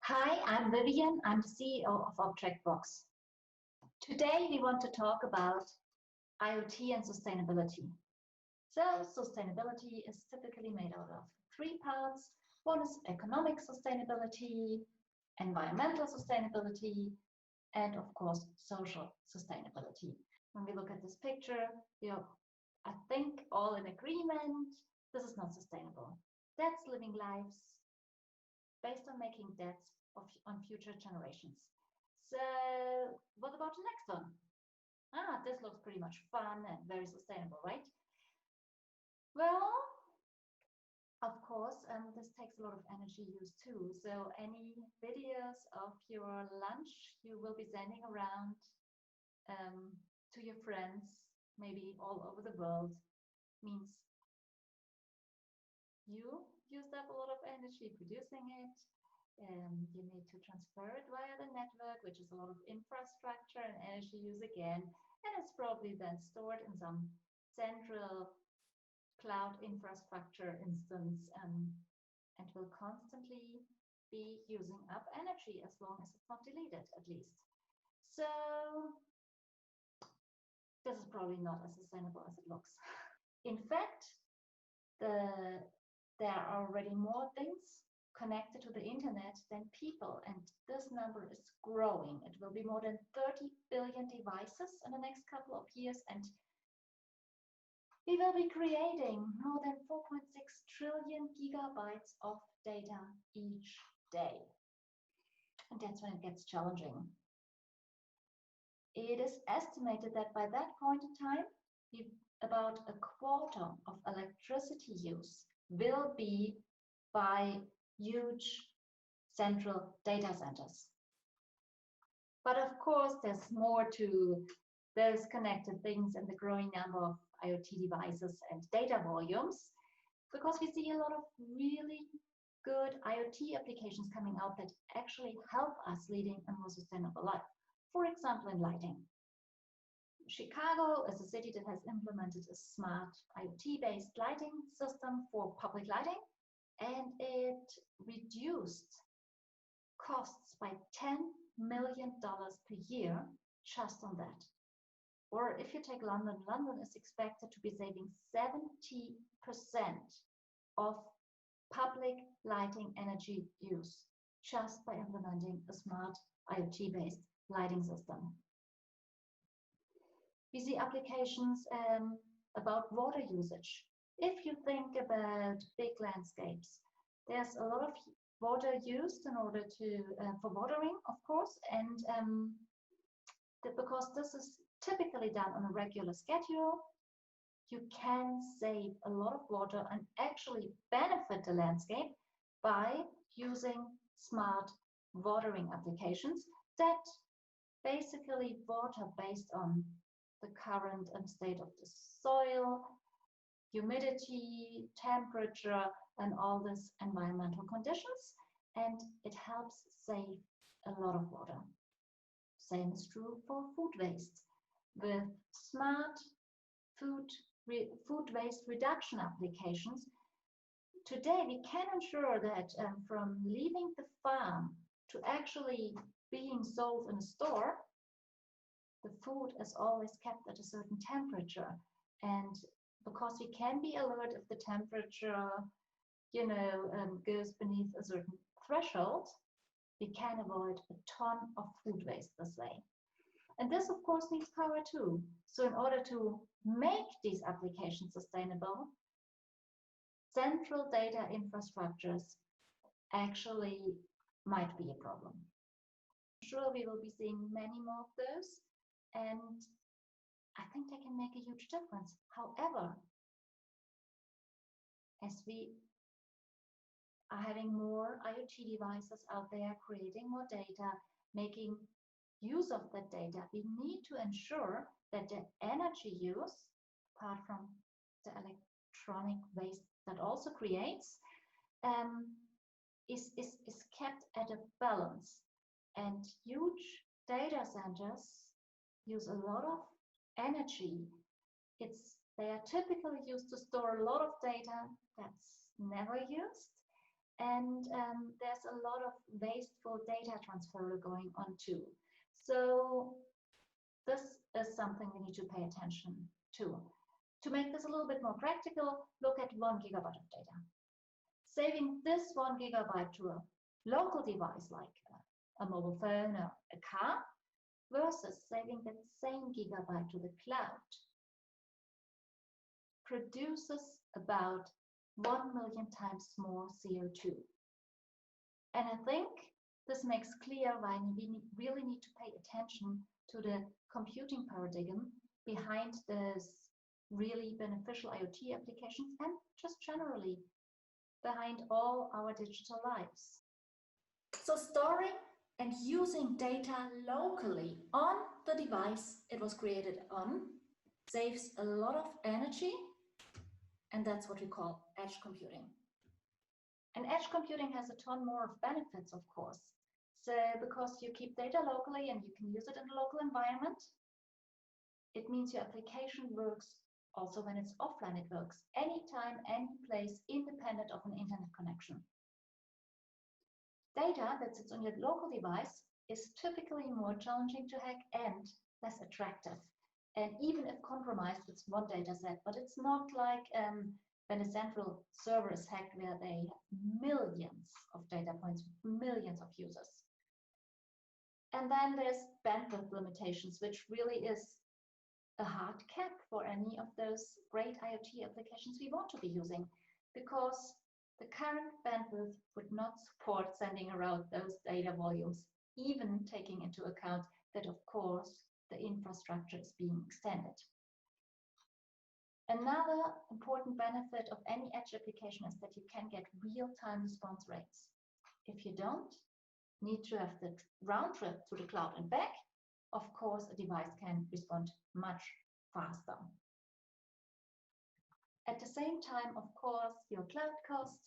Hi, I'm Vivien. I'm the CEO of ObjectBox. Today we want to talk about IoT and sustainability. So sustainability is typically made out of three parts. One is economic sustainability, environmental sustainability, and of course, social sustainability. When we look at this picture, we are, I think, all in agreement. This is not sustainable. That's living lives based on making debts on future generations. So what about the next one? This looks pretty much fun and very sustainable, right? Well, of course, this takes a lot of energy use too. So any videos of your lunch you will be sending around to your friends, maybe all over the world, means you used up a lot of energy producing it. You need to transfer it via the network, which is a lot of infrastructure and energy use again, and it's probably then stored in some central cloud infrastructure instance and will constantly be using up energy as long as it's not deleted, at least. So this is probably not as sustainable as it looks. In fact, there are already more things connected to the internet than people, and this number is growing. It will be more than 30 billion devices in the next couple of years, and we will be creating more than 4.6 trillion gigabytes of data each day. And that's when it gets challenging. It is estimated that by that point in time, about a quarter of electricity use will be by huge central data centers. But of course, there's more to those connected things and the growing number of IoT devices and data volumes, because we see a lot of really good IoT applications coming out that actually help us leading a more sustainable life. For example, in lighting. Chicago is a city that has implemented a smart IoT-based lighting system for public lighting, and it reduced costs by $10 million per year just on that. Or if you take London, London is expected to be saving 70% of public lighting energy use just by implementing a smart IoT-based lighting system. We see applications about water usage. If you think about big landscapes, there's a lot of water used in order to for watering, of course, and because this is typically done on a regular schedule, you can save a lot of water and actually benefit the landscape by using smart watering applications that basically water based on the current state of the soil, humidity, temperature, and all these environmental conditions, and it helps save a lot of water. Same is true for food waste. With smart food waste reduction applications, today we can ensure that from leaving the farm to actually being sold in a store, the food is always kept at a certain temperature. And because we can be alert if the temperature, goes beneath a certain threshold, we can avoid a ton of food waste this way. And this, of course, needs power too. So in order to make these applications sustainable, central data infrastructures actually might be a problem. Sure, we will be seeing many more of those, and I think they can make a huge difference. However, as we are having more IoT devices out there, creating more data, making use of that data, we need to ensure that the energy use, apart from the electronic waste that also creates, is kept at a balance. And huge data centers use a lot of energy. They are typically used to store a lot of data that's never used, And there's a lot of wasteful data transfer going on too. So this is something we need to pay attention to. To make this a little bit more practical, look at 1 gigabyte of data. Saving this 1 gigabyte to a local device like a mobile phone or a car versus saving that same gigabyte to the cloud produces about 1 million times more CO2. And I think this makes clear why we really need to pay attention to the computing paradigm behind this really beneficial IoT applications and just generally behind all our digital lives. So storing and using data locally on the device it was created on saves a lot of energy, and that's what we call edge computing. And edge computing has a ton more of benefits, of course. So because you keep data locally and you can use it in a local environment, it means your application works also when it's offline. It works anytime, any place, independent of an internet connection. Data that sits on your local device is typically more challenging to hack and less attractive. And even if compromised, it's one data set, but it's not like when a central server is hacked where they have millions of data points, millions of users. And then there's bandwidth limitations, which really is a hard cap for any of those great IoT applications we want to be using, because the current bandwidth would not support sending around those data volumes, even taking into account that, of course, the infrastructure is being extended. Another important benefit of any edge application is that you can get real-time response rates. If you don't need to have the round trip to the cloud and back, of course, a device can respond much faster. At the same time, of course, your cloud costs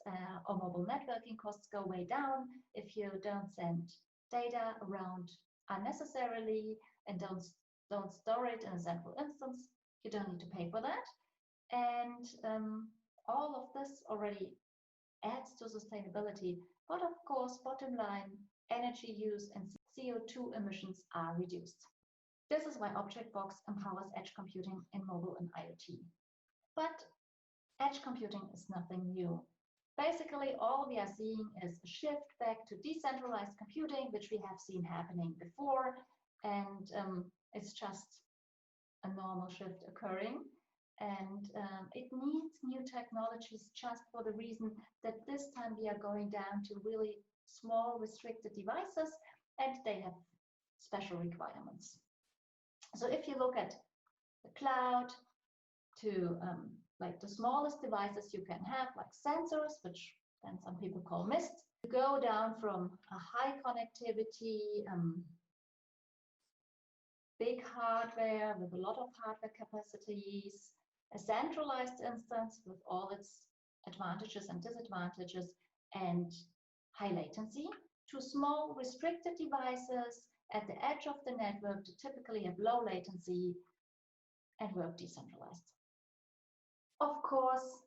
or mobile networking costs go way down if you don't send data around unnecessarily and don't store it in a central instance. You don't need to pay for that. And all of this already adds to sustainability. But of course, bottom line, energy use and CO2 emissions are reduced. This is why ObjectBox empowers edge computing in mobile and IoT. But edge computing is nothing new. Basically, all we are seeing is a shift back to decentralized computing, which we have seen happening before, and it's just a normal shift occurring. And it needs new technologies just for the reason that this time we are going down to really small, restricted devices, and they have special requirements. So if you look at the cloud to like the smallest devices you can have, like sensors, which then some people call MIST, you go down from a high connectivity, big hardware with a lot of hardware capacities, a centralized instance with all its advantages and disadvantages, and high latency, to small restricted devices at the edge of the network to typically have low latency and work decentralized. Of course,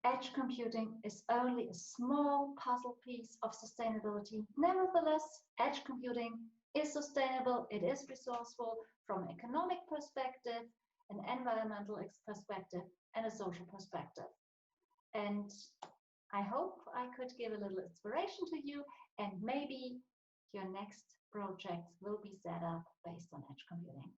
edge computing is only a small puzzle piece of sustainability. Nevertheless, edge computing is sustainable, it is resourceful from an economic perspective, an environmental perspective, and a social perspective. And I hope I could give a little inspiration to you, and maybe your next project will be set up based on edge computing.